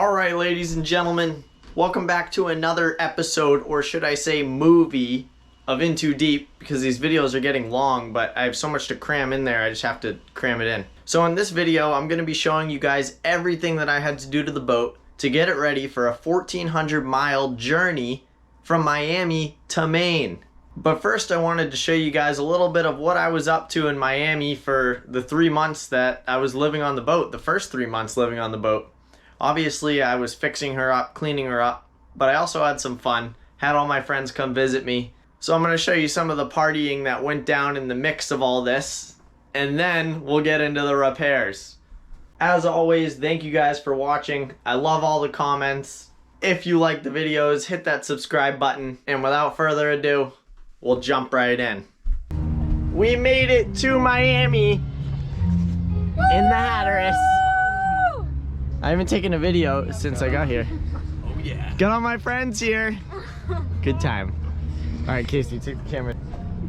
Alright, ladies and gentlemen, welcome back to another episode, or should I say movie, of In Too Deep, because these videos are getting long, but I have so much to cram in there, I just have to cram it in. So in this video, I'm going to be showing you guys everything that I had to do to the boat to get it ready for a 1,400 mile journey from Miami to Maine. But first I wanted to show you guys a little bit of what I was up to in Miami for the 3 months that I was living on the boat, the first 3 months living on the boat. Obviously I was fixing her up, cleaning her up, but I also had some fun, had all my friends come visit me. So I'm going to show you some of the partying that went down in the mix of all this, and then we'll get into the repairs. As always, thank you guys for watching. I love all the comments. If you like the videos, hit that subscribe button, and without further ado, we'll jump right in. We made it to Miami in the Hatteras. I haven't taken a video since I got here. Oh yeah. Got all my friends here. Good time. All right, Casey, take the camera.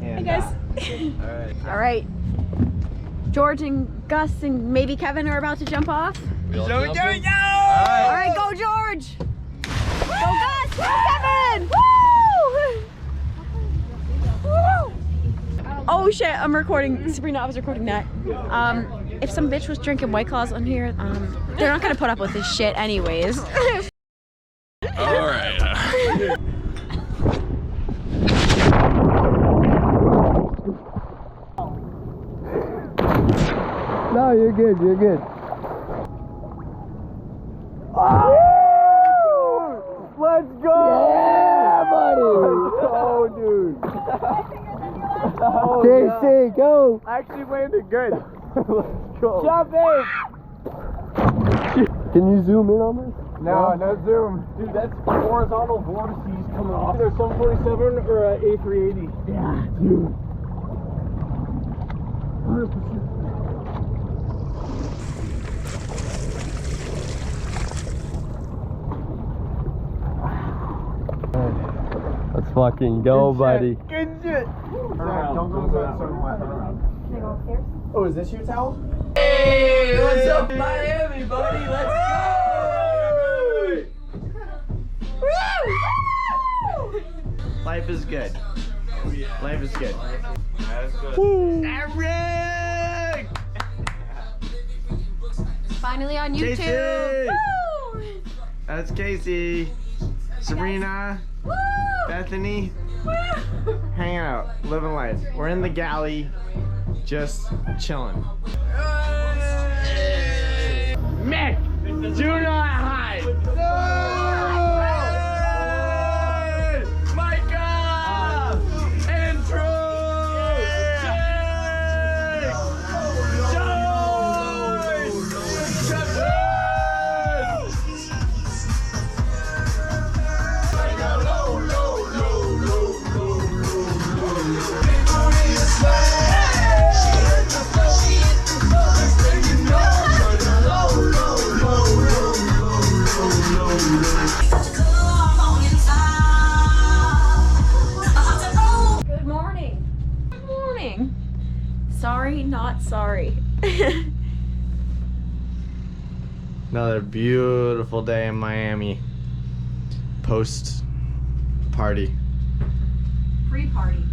And, Hey guys. All right. George and Gus and maybe Kevin are about to jump off. All All right, go George. Go Gus. Go Kevin. Woo! Oh shit, I'm recording. Sabrina, I was recording that. If some bitch was drinking White Claws on here, they're not gonna put up with this shit anyways. All right. No, you're good, you're good. Oh! Let's go! Yeah, buddy! Oh, dude. Oh, JC, yeah. Go! I actually landed good. Let's go. Jump in! Can you zoom in on this? No, no zoom. Dude, that's horizontal vortices coming off. Either 747 or an A380. Yeah, dude. 100%. Let's fucking go, buddy. Good shit. Don't go inside so wet. Can I go upstairs? Oh, is this your towel? Hey, what's up, Miami, buddy? Let's go! Life is good. Life is good. Woo! Eric! Finally on YouTube. Casey! Woo! That's Casey. Sabrina. Woo! Bethany. Woo! Hanging out, living life. We're in the galley, just chilling. Mick, do not hide. Micah, Andrew, Good morning. Good morning. Sorry, not sorry. Another beautiful day in Miami. Post party. Pre-party.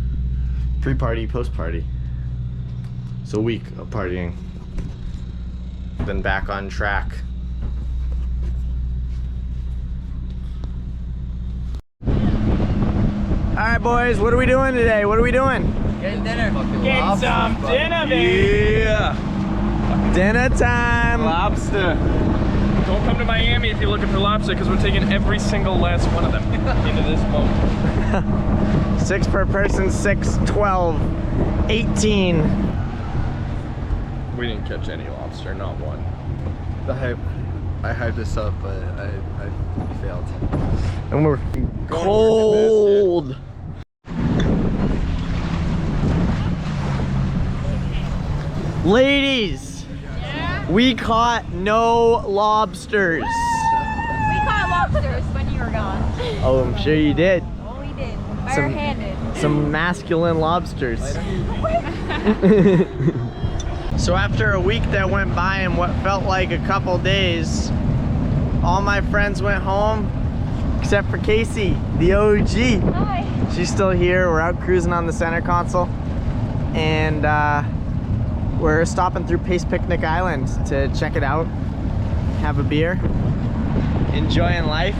Pre-party, post-party. It's a week of partying. Then back on track. Alright boys, what are we doing today? What are we doing? Getting dinner. Getting some dinner, baby! Yeah. Dinner time! Lobster. Don't come to Miami if you're looking for lobster, because we're taking every single last one of them into this boat. 6 per person, 6, 12, 18. We didn't catch any lobster, not one. I hyped this up, but I failed. And we're cold! Ladies! Yeah? We caught no lobsters. We caught lobsters when you were gone. Oh, I'm sure you did. Oh, we did. Some- Barehanded. Some masculine lobsters. So after a week that went by and what felt like a couple days, All my friends went home except for Casey, the OG. Hi. She's still here. We're out cruising on the center console, and we're stopping through Pace Picnic Island to check it out, have a beer, enjoying life.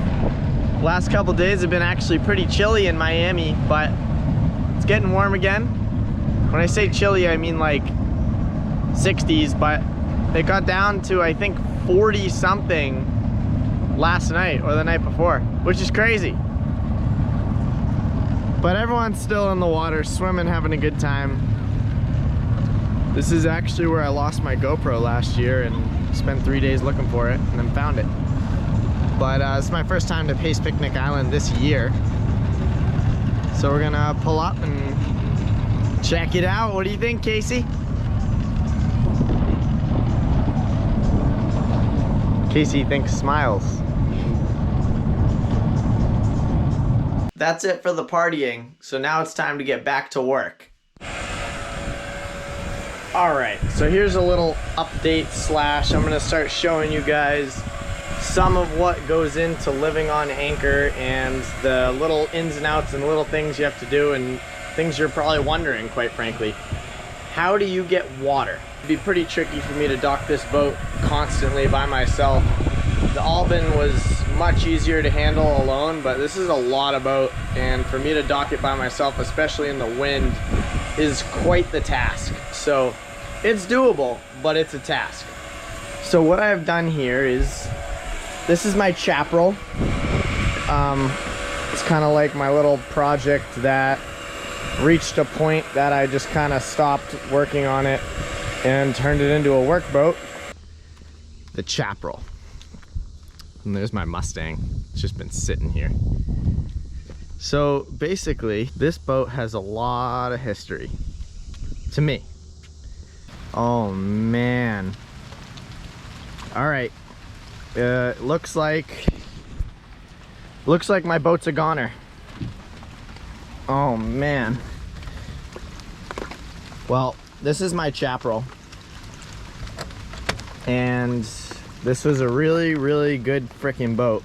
Last couple days have been actually pretty chilly in Miami, but it's getting warm again. When I say chilly, I mean like 60s, but it got down to I think 40 something last night or the night before, which is crazy. But everyone's still in the water, swimming, having a good time. This is actually where I lost my GoPro last year and spent 3 days looking for it and then found it. But it's my first time to Pace Picnic Island this year. So we're gonna pull up and check it out. What do you think, Casey? Casey thinks smiles. That's it for the partying. So now it's time to get back to work. Alright, so here's a little update slash I'm gonna start showing you guys some of what goes into living on anchor and the little ins and outs and little things you have to do and things you're probably wondering, quite frankly. How do you get water? It'd be pretty tricky for me to dock this boat constantly by myself. The Albin was much easier to handle alone, but this is a lot of boat, and for me to dock it by myself, especially in the wind, is quite the task. So it's doable, but it's a task. So what I've done here is, this is my chaparral. It's kind of like my little project that reached a point that I just kind of stopped working on it and turned it into a workboat. The chaparral. And there's my Mustang. It's just been sitting here. So basically, this boat has a lot of history to me. Oh man. All right. Looks like my boat's a goner. Oh man. Well, this is my chaparral, and this was a really, really good freaking boat.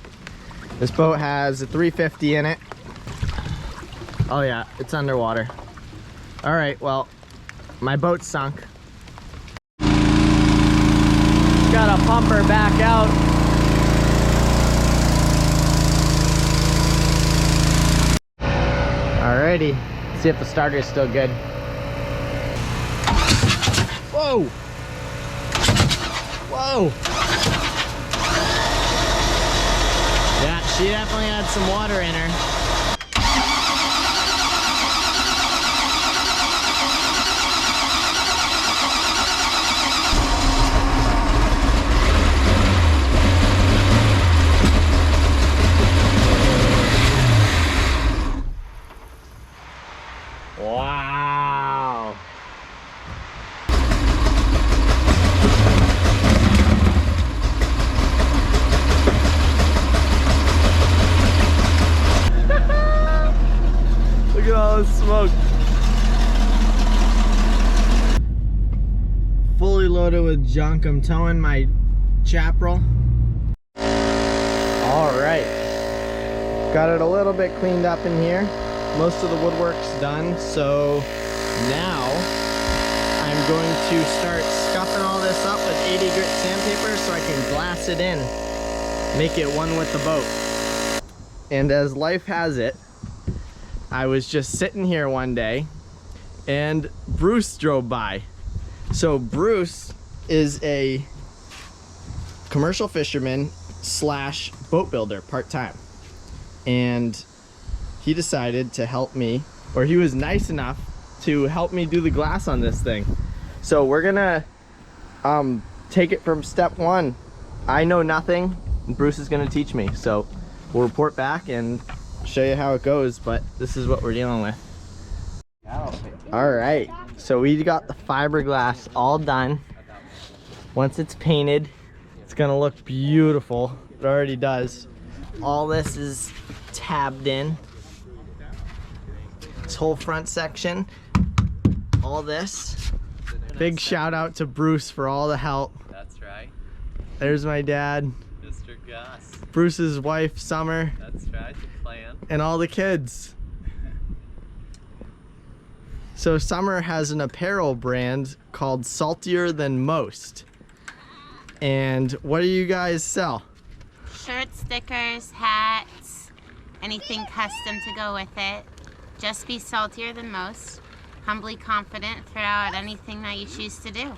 This boat has a 350 in it. Oh yeah, it's underwater. All right, well, my boat's sunk. Gotta pump her back out. Alrighty, see if the starter's still good. Whoa! Whoa! Yeah, she definitely had some water in her. Wow! Look at all this smoke. Fully loaded with junk. I'm towing my chaparral. Alright. Got it a little bit cleaned up in here. Most of the woodwork's done, so now I'm going to start scuffing all this up with 80 grit sandpaper so I can glass it in, make it one with the boat. And as life has it, I was just sitting here one day and Bruce drove by. So Bruce is a commercial fisherman slash boat builder part-time, and he decided to help me, or he was nice enough to help me do the glass on this thing. So we're gonna take it from step one. I know nothing, and Bruce is gonna teach me. So we'll report back and show you how it goes, but this is what we're dealing with. All right, so we got the fiberglass all done. Once it's painted, it's gonna look beautiful. It already does. All this is tabbed in. This whole front section, all this. Big shout out to Bruce for all the help. That's right. There's my dad. Mr. Gus. Bruce's wife, Summer, That's right, the plan. and all the kids. So Summer has an apparel brand called Saltier Than Most. And what do you guys sell? Shirts, stickers, hats, anything custom to go with it. Just be saltier than most. Humbly confident throughout anything that you choose to do.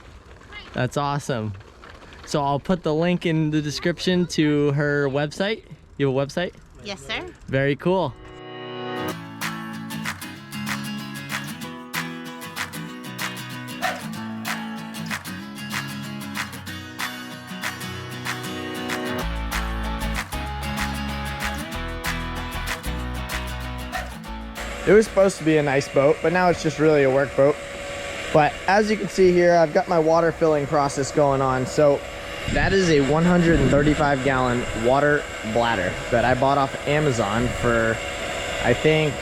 That's awesome. So I'll put the link in the description to her website. You have a website? Yes, sir. Very cool. It was supposed to be a nice boat, but now it's just really a work boat. But as you can see here, I've got my water filling process going on. So that is a 135 gallon water bladder that I bought off Amazon for, I think,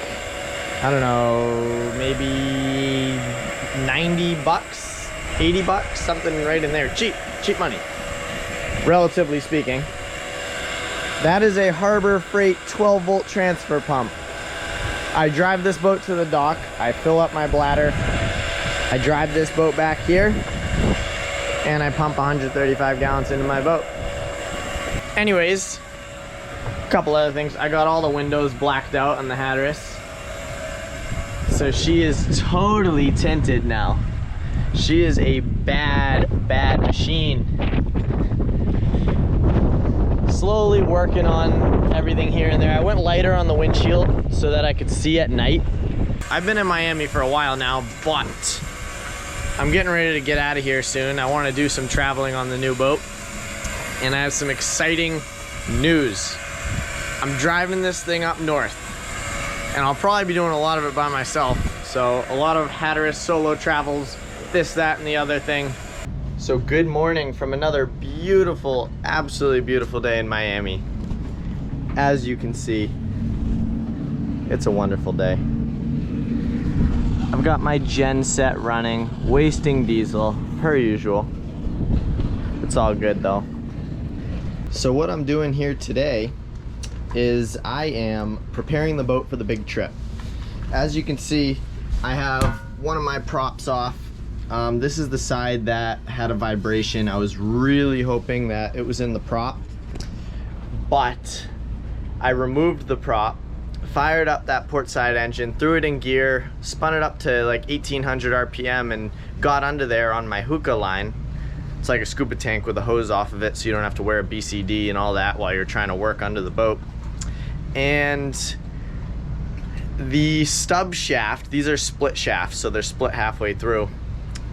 I don't know, maybe 90 bucks, 80 bucks, something right in there. Cheap money, relatively speaking. That is a Harbor Freight 12 volt transfer pump. I drive this boat to the dock, I fill up my bladder, I drive this boat back here, and I pump 135 gallons into my boat. Anyways, a couple other things. I got all the windows blacked out on the Hatteras. So she is totally tinted now. She is a bad machine. Slowly working on everything here and there. I went lighter on the windshield so that I could see at night. I've been in Miami for a while now, but I'm getting ready to get out of here soon. I want to do some traveling on the new boat, and I have some exciting news. I'm driving this thing up north, and I'll probably be doing a lot of it by myself. So a lot of Hatteras solo travels, this, that, and the other thing. So good morning from another beautiful, absolutely beautiful day in Miami. As you can see, it's a wonderful day. I've got my gen set running, wasting diesel, per usual. It's all good though. So what I'm doing here today is I am preparing the boat for the big trip. As you can see, I have one of my props off. This is the side that had a vibration. I was really hoping that it was in the prop, but I removed the prop, fired up that port side engine, threw it in gear, spun it up to like 1800 RPM and got under there on my hookah line. It's like a scuba tank with a hose off of it so you don't have to wear a BCD and all that while you're trying to work under the boat. And the stub shaft, these are split shafts, so they're split halfway through.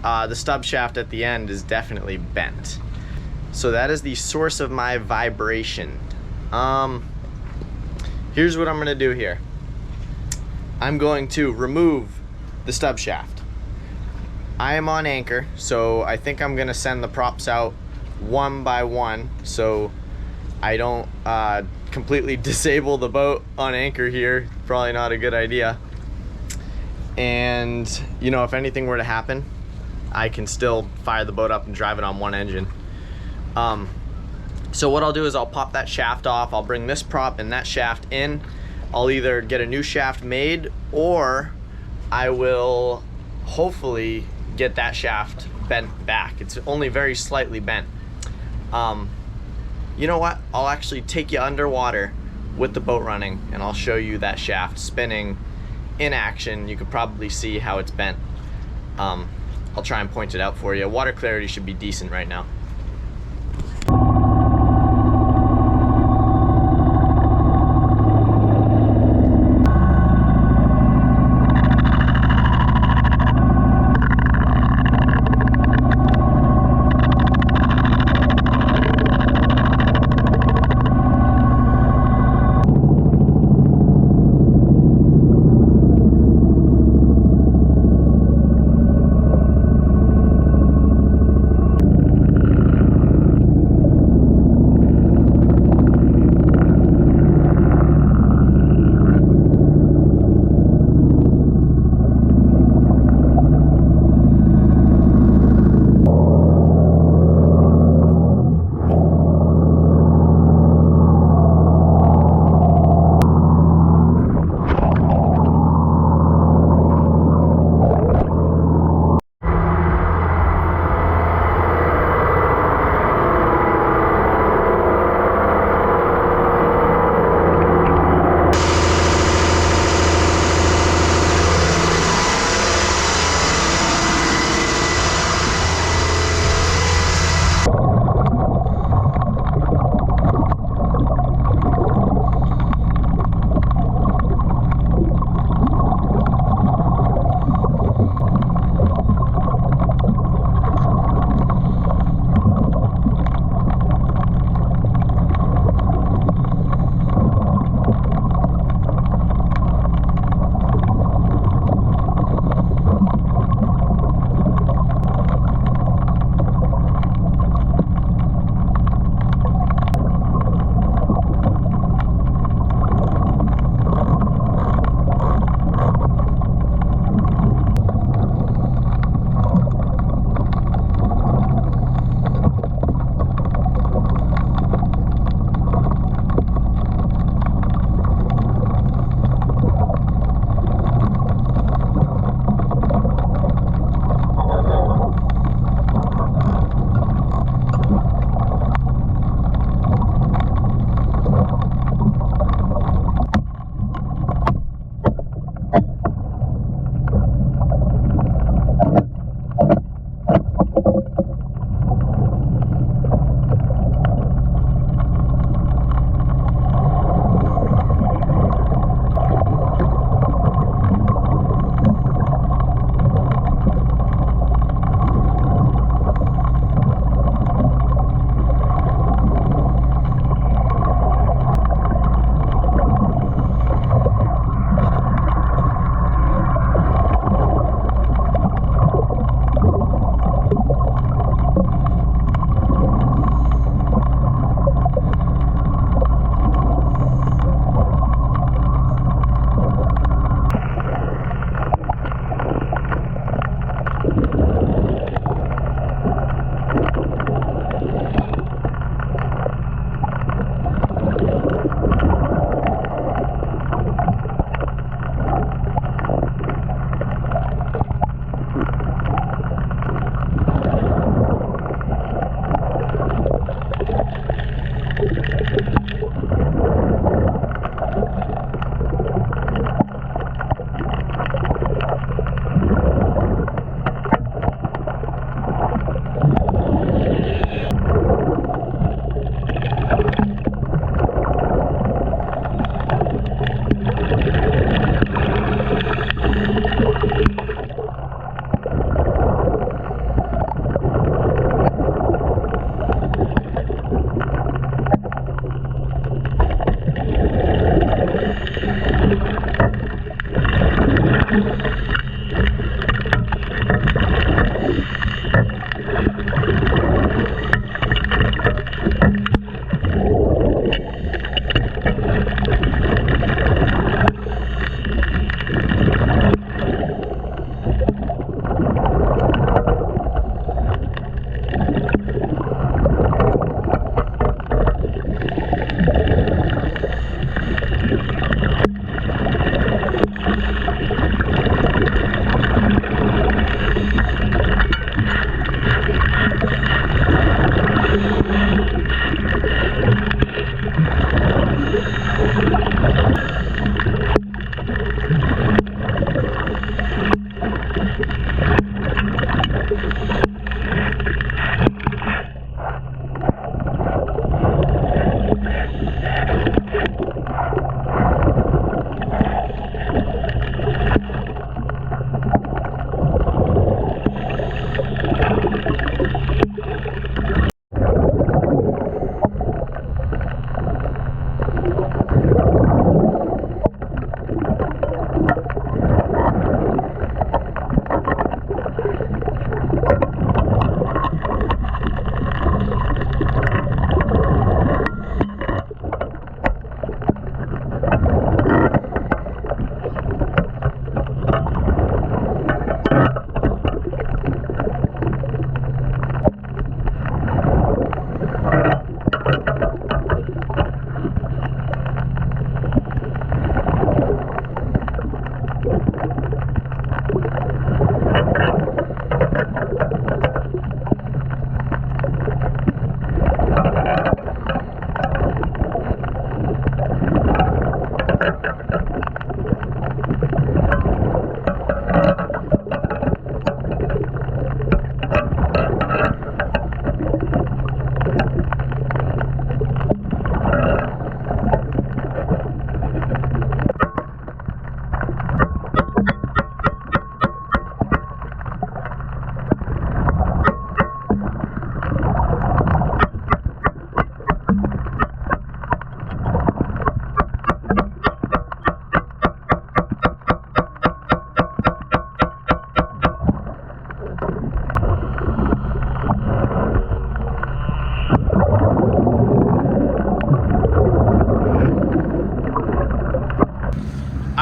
The stub shaft at the end is definitely bent. So that is the source of my vibration. Here's what I'm gonna do here. I'm going to remove the stub shaft. I am on anchor, so I think I'm gonna send the props out one by one so I don't completely disable the boat on anchor here. Probably not a good idea. And you know, if anything were to happen, I can still fire the boat up and drive it on one engine. So what I'll do is I'll pop that shaft off, I'll bring this prop and that shaft in. I'll either get a new shaft made or I will hopefully get that shaft bent back. It's only very slightly bent. You know what? I'll actually take you underwater with the boat running and I'll show you that shaft spinning in action. You could probably see how it's bent. I'll try and point it out for you. Water clarity should be decent right now.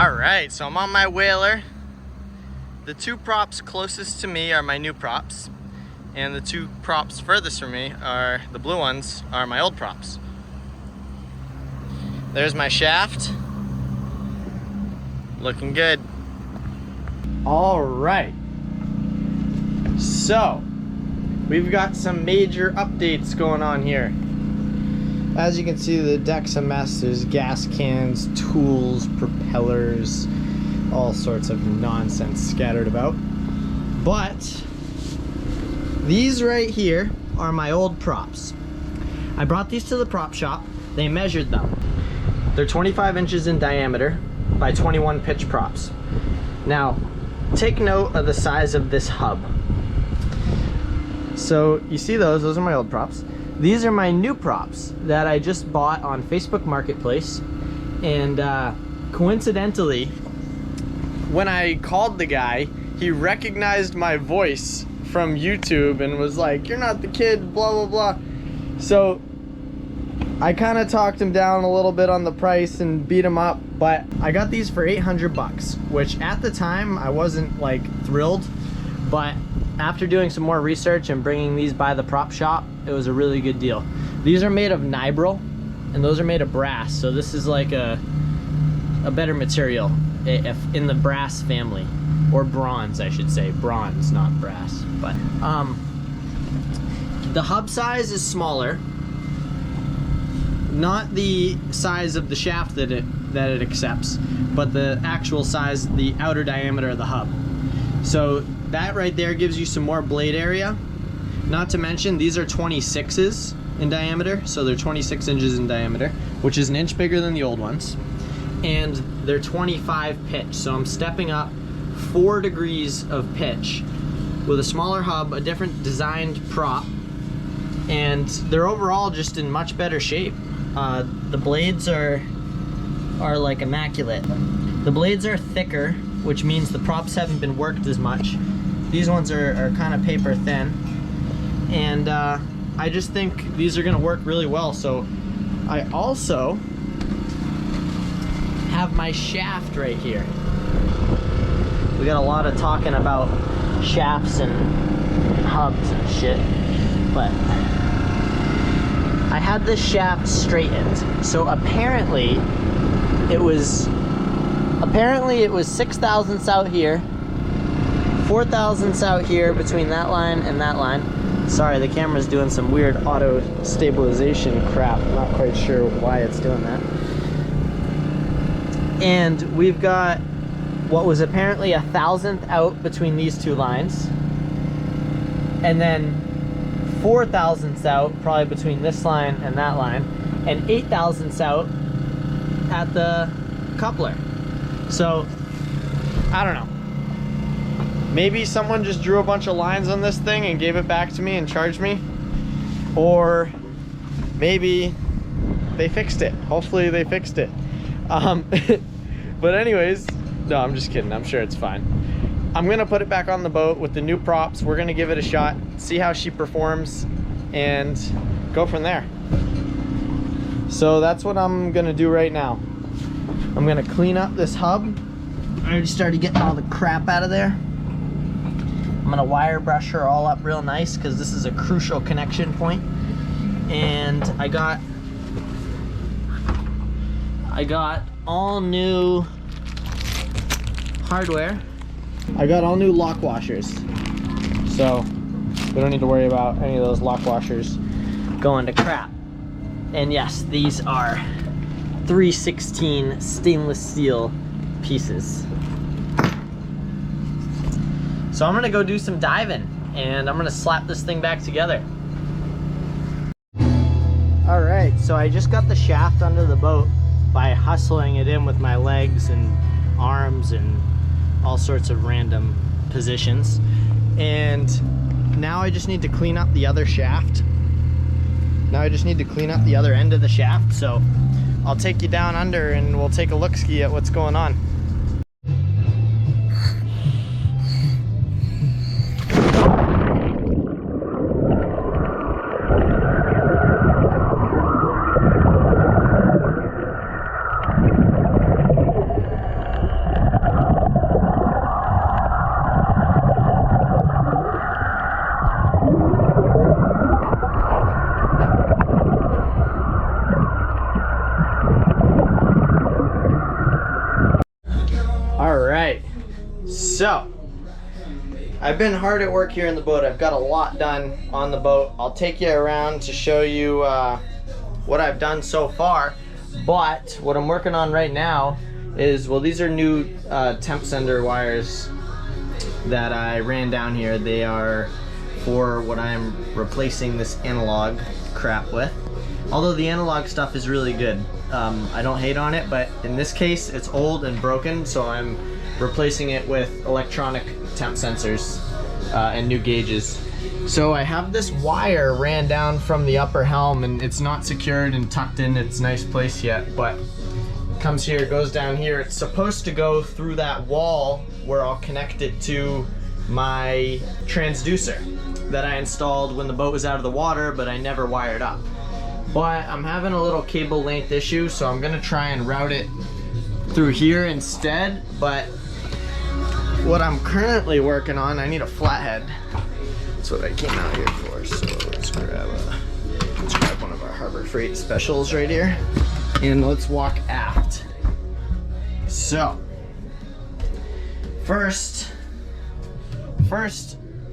Alright, so I'm on my whaler. The two props closest to me are my new props, and the two props furthest from me are, the blue ones, are my old props. There's my shaft. Looking good. Alright. So, we've got some major updates going on here. As you can see, the deck's a mess. There's gas cans, tools, propellers, all sorts of nonsense scattered about. But these right here are my old props. I brought these to the prop shop. They measured them. They're 25 inches in diameter by 21 pitch props. Now, take note of the size of this hub. So you see those are my old props. These are my new props that I just bought on Facebook Marketplace. And coincidentally, when I called the guy, he recognized my voice from YouTube and was like, "You're not the kid, blah, blah, blah." So I kind of talked him down a little bit on the price and beat him up, but I got these for 800 bucks, which at the time I wasn't like thrilled, but after doing some more research and bringing these by the prop shop, it was a really good deal. These are made of nibral and those are made of brass, so this is like a better material if in the brass family, or bronze I should say. Bronze, not brass. But the hub size is smaller, not the size of the shaft that it accepts, but the actual size, the outer diameter of the hub. So that right there gives you some more blade area. Not to mention these are 26s in diameter, so they're 26 inches in diameter, which is an inch bigger than the old ones, and they're 25 pitch, so I'm stepping up 4 degrees of pitch with a smaller hub, a different designed prop, and they're overall just in much better shape. The blades are like immaculate. The blades are thicker, which means the props haven't been worked as much. These ones are kind of paper thin, and I just think these are gonna work really well. So I also have my shaft right here. We got a lot of talking about shafts and hubs and shit, but I had this shaft straightened. So apparently it was 6 thousandths out here, 4 thousandths out here between that line and that line. Sorry, the camera's doing some weird auto stabilization crap. I'm not quite sure why it's doing that. And we've got what was apparently 1,000th out between these two lines, and then 4 thousandths out probably between this line and that line, and 8 thousandths out at the coupler. So I don't know, maybe someone just drew a bunch of lines on this thing and gave it back to me and charged me, or maybe they fixed it. Hopefully they fixed it. But anyways, no, I'm just kidding. I'm sure it's fine. I'm gonna put it back on the boat with the new props. We're gonna give it a shot, see how she performs, and go from there. So that's what I'm gonna do right now. I'm gonna clean up this hub. I already started getting all the crap out of there. I'm gonna wire brush her all up real nice because this is a crucial connection point. And I got all new hardware. I got all new lock washers, so we don't need to worry about any of those lock washers going to crap. And yes, these are 3/16 stainless steel pieces. So I'm gonna go do some diving and I'm gonna slap this thing back together. All right, so I just got the shaft under the boat by hustling it in with my legs and arms and all sorts of random positions. And now I just need to clean up the other shaft. Now I just need to clean up the other end of the shaft. So I'll take you down under and we'll take a look-ski at what's going on. So, I've been hard at work here in the boat. I've got a lot done on the boat. I'll take you around to show you what I've done so far. But what I'm working on right now is, well, these are new temp sender wires that I ran down here. They are for what I'm replacing this analog crap with. Although the analog stuff is really good. I don't hate on it, but in this case it's old and broken, so I'm replacing it with electronic temp sensors and new gauges. So I have this wire ran down from the upper helm, and it's not secured and tucked in its nice place yet, but it comes here, goes down here. It's supposed to go through that wall where I'll connect it to my transducer that I installed when the boat was out of the water, but I never wired up. But I'm having a little cable length issue, so I'm gonna try and route it through here instead. But what I'm currently working on, I need a flathead. That's what I came out here for. So let's grab one of our Harbor Freight specials right here, and let's walk aft. So first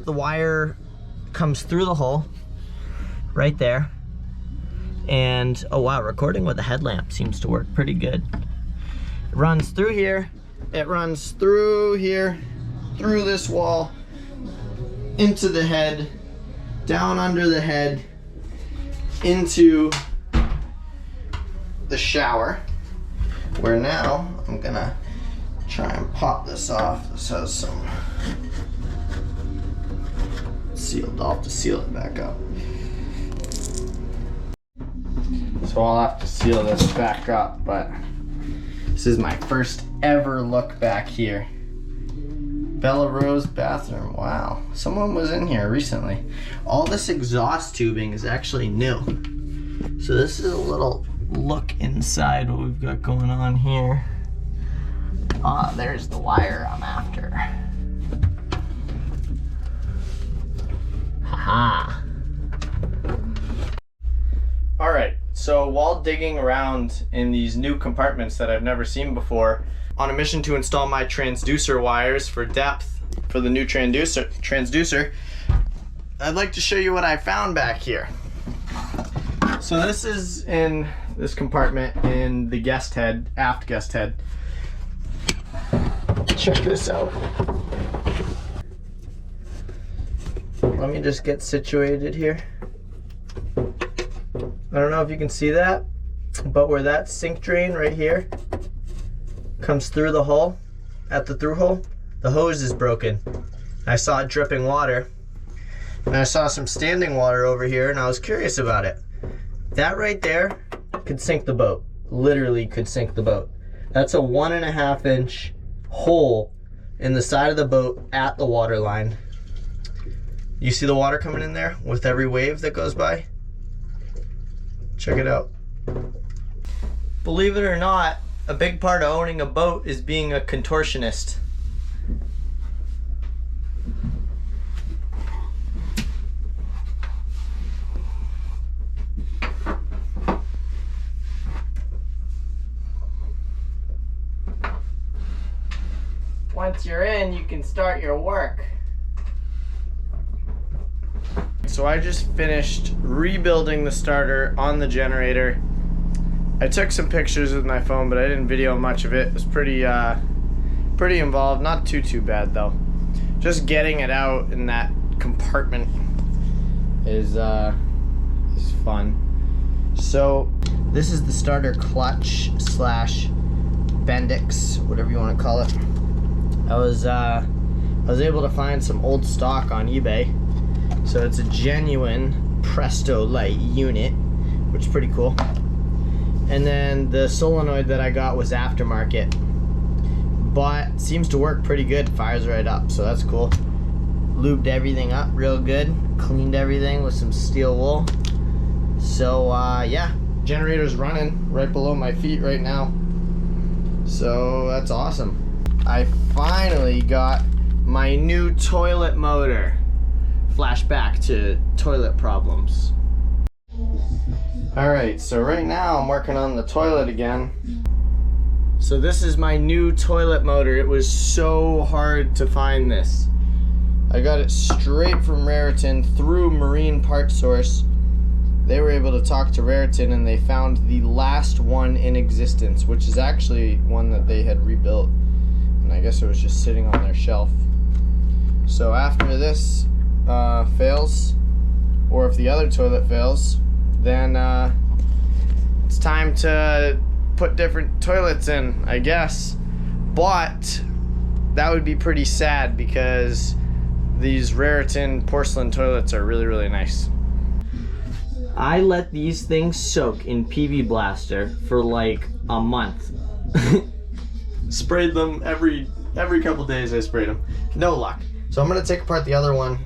the wire comes through the hole right there. And oh wow, recording with a headlamp seems to work pretty good. It runs through here, it runs through here, through this wall, into the head, down under the head, into the shower, where now I'm gonna try and pop this off. This has some sealed. I'll have to seal it back up. So I'll have to seal this back up, but this is my first ever look back here. Bella Rose bathroom, wow. Someone was in here recently. All this exhaust tubing is actually new. So this is a little look inside what we've got going on here. Ah, there's the wire I'm after. Haha. All right. So while digging around in these new compartments that I've never seen before, on a mission to install my transducer wires for depth for the new transducer, I'd like to show you what I found back here. So this is in this compartment in the guest head, aft guest head. Check this out. Let me just get situated here. I don't know if you can see that, but where that sink drain right here comes through the hull, at the through hole, the hose is broken. I saw it dripping water, and I saw some standing water over here, and I was curious about it. That right there could sink the boat. Literally could sink the boat. That's a 1.5 inch hole in the side of the boat at the water line. You see the water coming in there with every wave that goes by? Check it out. Believe it or not, a big part of owning a boat is being a contortionist. Once you're in, you can start your work. So I just finished rebuilding the starter on the generator. I took some pictures with my phone, but I didn't video much of it. It was pretty involved. Not too bad though. Just getting it out in that compartment is fun. So this is the starter clutch slash Bendix, whatever you want to call it. I was able to find some old stock on eBay. So it's a genuine Presto Light unit, which is pretty cool. And then the solenoid that I got was aftermarket, but seems to work pretty good, fires right up, so that's cool. Lubed everything up real good, cleaned everything with some steel wool. So yeah, generator's running right below my feet right now. So that's awesome. I finally got my new toilet motor. Flashback to toilet problems. Alright, so right now I'm working on the toilet again. So this is my new toilet motor. It was so hard to find this. I got it straight from Raritan through Marine Part Source. they were able to talk to Raritan and they found the last one in existence, which is actually one that they had rebuilt. And I guess it was just sitting on their shelf. So after this fails, or if the other toilet fails, then it's time to put different toilets in, I guess. But that would be pretty sad because these Raritan porcelain toilets are really, really nice. I let these things soak in PB Blaster for like a month. Sprayed them every couple days. I sprayed them. No luck. So I'm gonna take apart the other one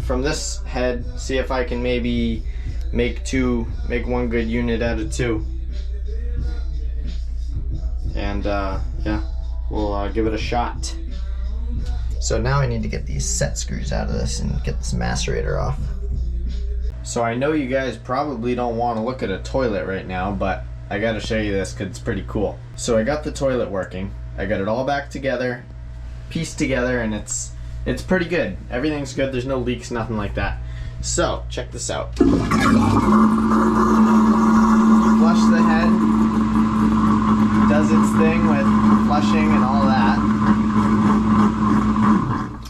from this head, see if I can maybe make one good unit out of two. And yeah, we'll give it a shot. So now I need to get these set screws out of this and get this macerator off. So I know you guys probably don't want to look at a toilet right now, but I gotta show you this because it's pretty cool. So I got the toilet working. I got it all back together, pieced together, and it's pretty good. Everything's good. There's no leaks, nothing like that. So check this out. You flush the head. Does its thing with flushing and all that.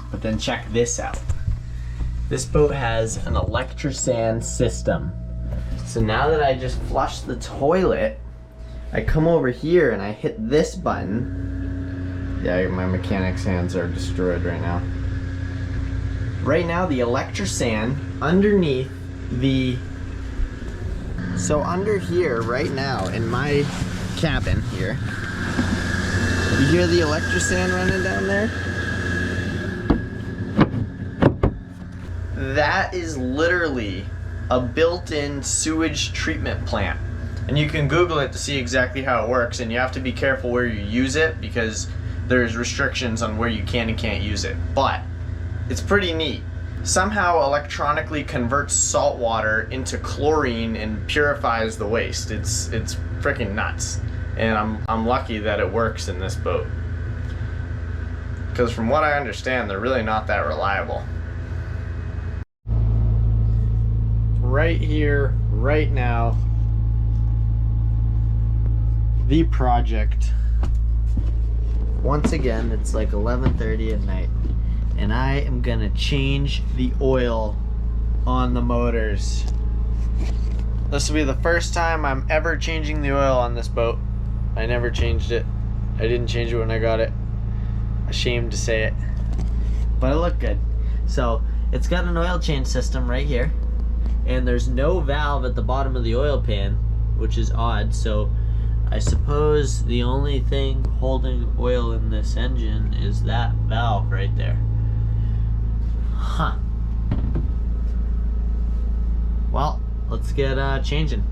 But then check this out. This boat has an electrosand system. So now that I just flushed the toilet, I come over here and I hit this button. Yeah, my mechanic's hands are destroyed right now. Right now, the electrosand underneath the... So under here, right now, in my cabin here, you hear the electrosand running down there? That is literally a built-in sewage treatment plant. And you can Google it to see exactly how it works, and you have to be careful where you use it because there's restrictions on where you can and can't use it. But it's pretty neat. Somehow electronically converts salt water into chlorine and purifies the waste. It's freaking nuts. And I'm lucky that it works in this boat. Because from what I understand, they're really not that reliable. Right here, right now, the project. Once again, it's like 11:30 at night, and I am gonna change the oil on the motors. This will be the first time I'm ever changing the oil on this boat. I never changed it. I didn't change it when I got it. Ashamed to say it, but it looked good. So it's got an oil change system right here, and there's no valve at the bottom of the oil pan, which is odd. So I suppose the only thing holding oil in this engine is that valve right there. Huh. Well, let's get changing.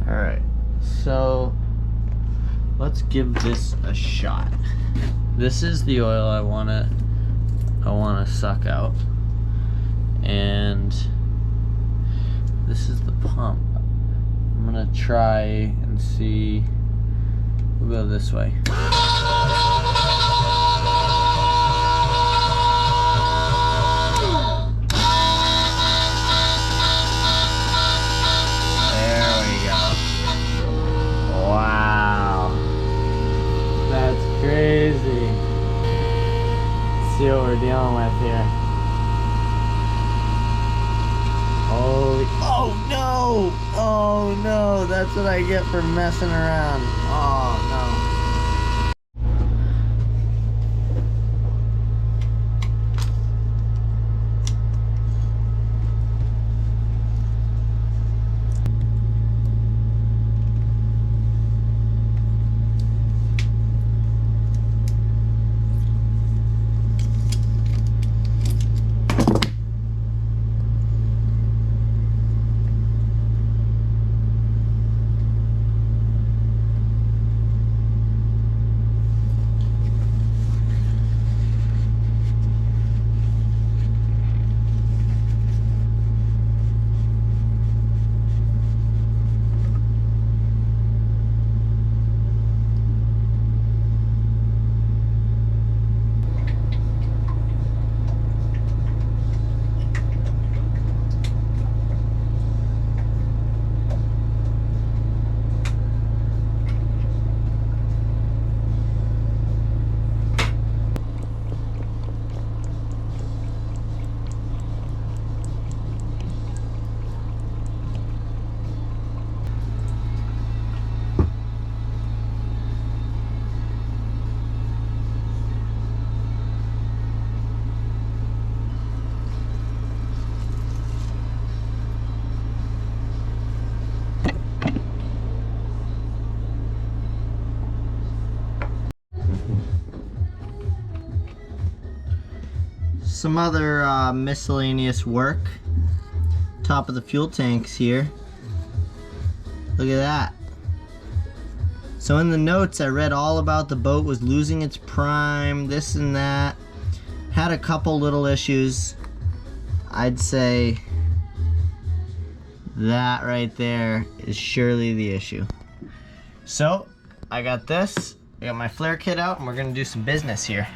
Alright, so let's give this a shot. This is the oil I wanna suck out. And this is the pump. I'm gonna try and see. We'll go this way. There we go. Wow. That's crazy. Let's see what we're dealing with here. Holy, oh no! Oh no, that's what I get for messing around. Oh no. some other miscellaneous work. Top of the fuel tanks here. Look at that. So in the notes I read all about the boat was losing its prime, this and that. Had a couple little issues. I'd say that right there is surely the issue. So I got this, I got my flare kit out, and we're gonna do some business here.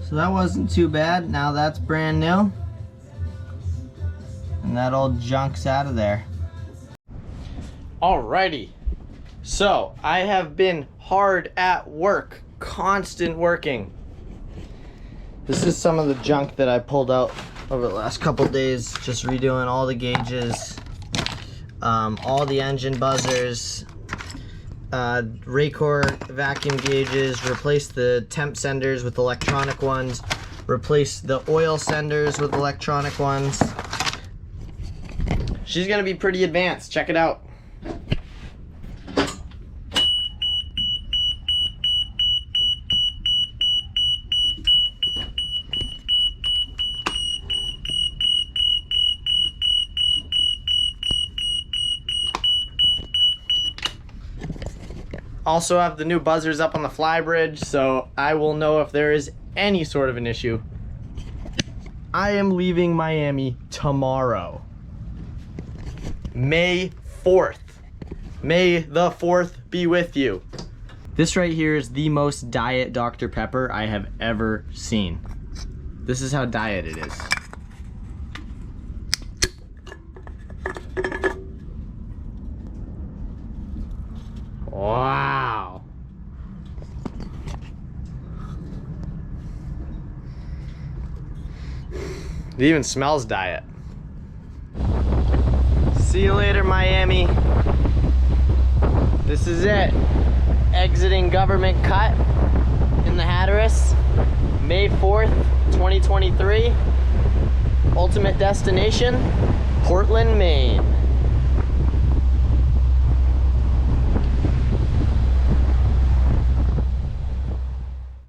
So that wasn't too bad. Now that's brand new. And that old junk's out of there. Alrighty. So I have been hard at work. Constant working. This is some of the junk that I pulled out over the last couple days. Just redoing all the gauges. All the engine buzzers. Raycor vacuum gauges, replace the temp senders with electronic ones, replace the oil senders with electronic ones. She's gonna be pretty advanced, check it out. Also have the new buzzers up on the flybridge, so I will know if there is any sort of an issue. I am leaving Miami tomorrow, May 4th. May the 4th be with you. This right here is the most diet Dr. Pepper I have ever seen. This is how diet it is. Wow. It even smells diet. See you later, Miami. This is it. Exiting government cut in the Hatteras, May 4th, 2023. Ultimate destination, Portland, Maine.